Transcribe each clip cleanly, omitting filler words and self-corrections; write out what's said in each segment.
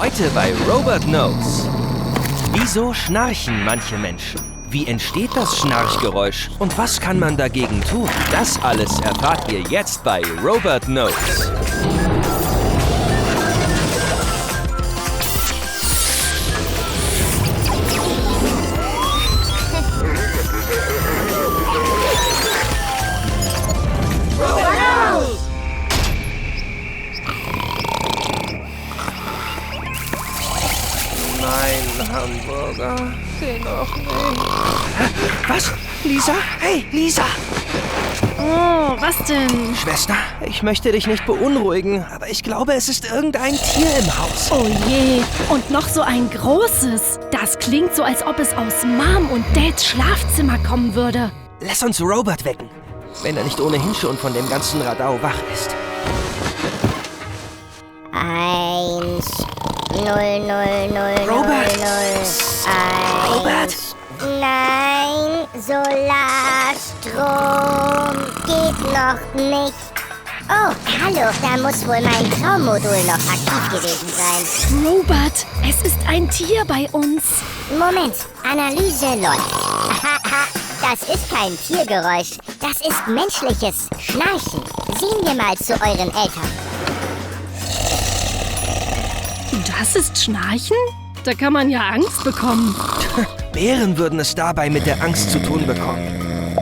Heute bei Robert Knows. Wieso schnarchen manche Menschen? Wie entsteht das Schnarchgeräusch? Und was kann man dagegen tun? Das alles erfahrt ihr jetzt bei Robert Knows. Nein, Hamburger, den noch nicht. Was? Lisa? Hey, Lisa! Oh, was denn? Schwester, ich möchte dich nicht beunruhigen, aber ich glaube, es ist irgendein Tier im Haus. Oh je, und noch so ein großes. Das klingt so, als ob es aus Mom und Dads Schlafzimmer kommen würde. Lass uns Robert wecken, wenn er nicht ohnehin schon von dem ganzen Radau wach ist. 1, 0, 0, 0, Robert! 0, 0, 1. Robert! Nein, Solarstrom geht noch nicht. Oh, hallo, da muss wohl mein Traummodul noch aktiv gewesen sein. Robert, es ist ein Tier bei uns. Moment, Analyse läuft. Das ist kein Tiergeräusch, das ist menschliches Schnarchen. Sehen wir mal zu euren Eltern. Das ist Schnarchen? Da kann man ja Angst bekommen. Bären würden es dabei mit der Angst zu tun bekommen.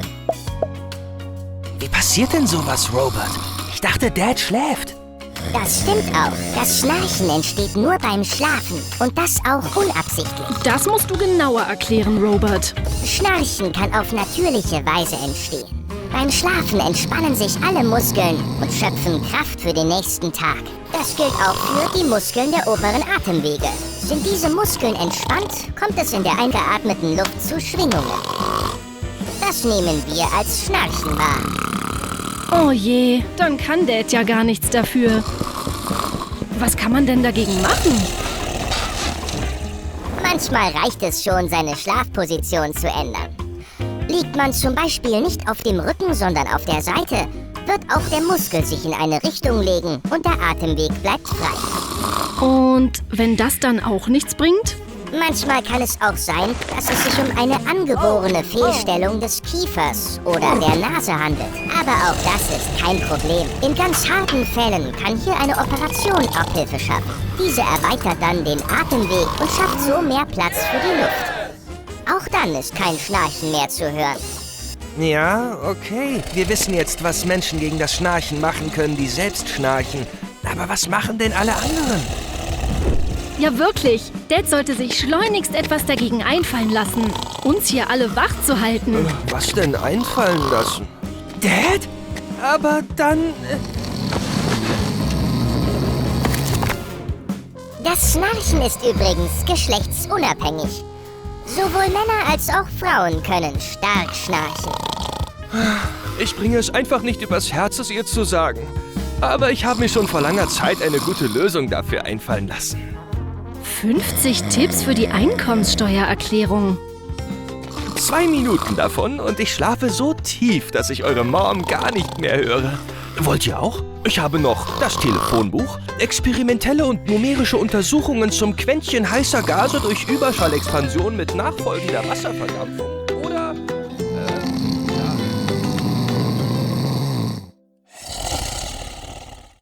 Wie passiert denn sowas, Robert? Ich dachte, Dad schläft. Das stimmt auch. Das Schnarchen entsteht nur beim Schlafen. Und das auch unabsichtlich. Das musst du genauer erklären, Robert. Schnarchen kann auf natürliche Weise entstehen. Beim Schlafen entspannen sich alle Muskeln und schöpfen Kraft für den nächsten Tag. Das gilt auch für die Muskeln der oberen Atemwege. Sind diese Muskeln entspannt, kommt es in der eingeatmeten Luft zu Schwingungen. Das nehmen wir als Schnarchen wahr. Oh je, dann kann Dad ja gar nichts dafür. Was kann man denn dagegen machen? Manchmal reicht es schon, seine Schlafposition zu ändern. Liegt man zum Beispiel nicht auf dem Rücken, sondern auf der Seite, wird auch der Muskel sich in eine Richtung legen und der Atemweg bleibt frei. Und wenn das dann auch nichts bringt? Manchmal kann es auch sein, dass es sich um eine angeborene Fehlstellung des Kiefers oder der Nase handelt. Aber auch das ist kein Problem. In ganz harten Fällen kann hier eine Operation auch Hilfe schaffen. Diese erweitert dann den Atemweg und schafft so mehr Platz für die Luft. Auch dann ist kein Schnarchen mehr zu hören. Ja, okay. Wir wissen jetzt, was Menschen gegen das Schnarchen machen können, die selbst schnarchen. Aber was machen denn alle anderen? Ja wirklich, Dad sollte sich schleunigst etwas dagegen einfallen lassen, uns hier alle wach zu halten. Was denn einfallen lassen? Dad? Aber dann... Das Schnarchen ist übrigens geschlechtsunabhängig. Sowohl Männer als auch Frauen können stark schnarchen. Ich bringe es einfach nicht übers Herz, es ihr zu sagen. Aber ich habe mir schon vor langer Zeit eine gute Lösung dafür einfallen lassen. 50 Tipps für die Einkommenssteuererklärung. 2 Minuten davon und ich schlafe so tief, dass ich eure Mom gar nicht mehr höre. Wollt ihr auch? Ich habe noch das Telefonbuch, experimentelle und numerische Untersuchungen zum Quäntchen heißer Gase durch Überschallexpansion mit nachfolgender Wasserverdampfung.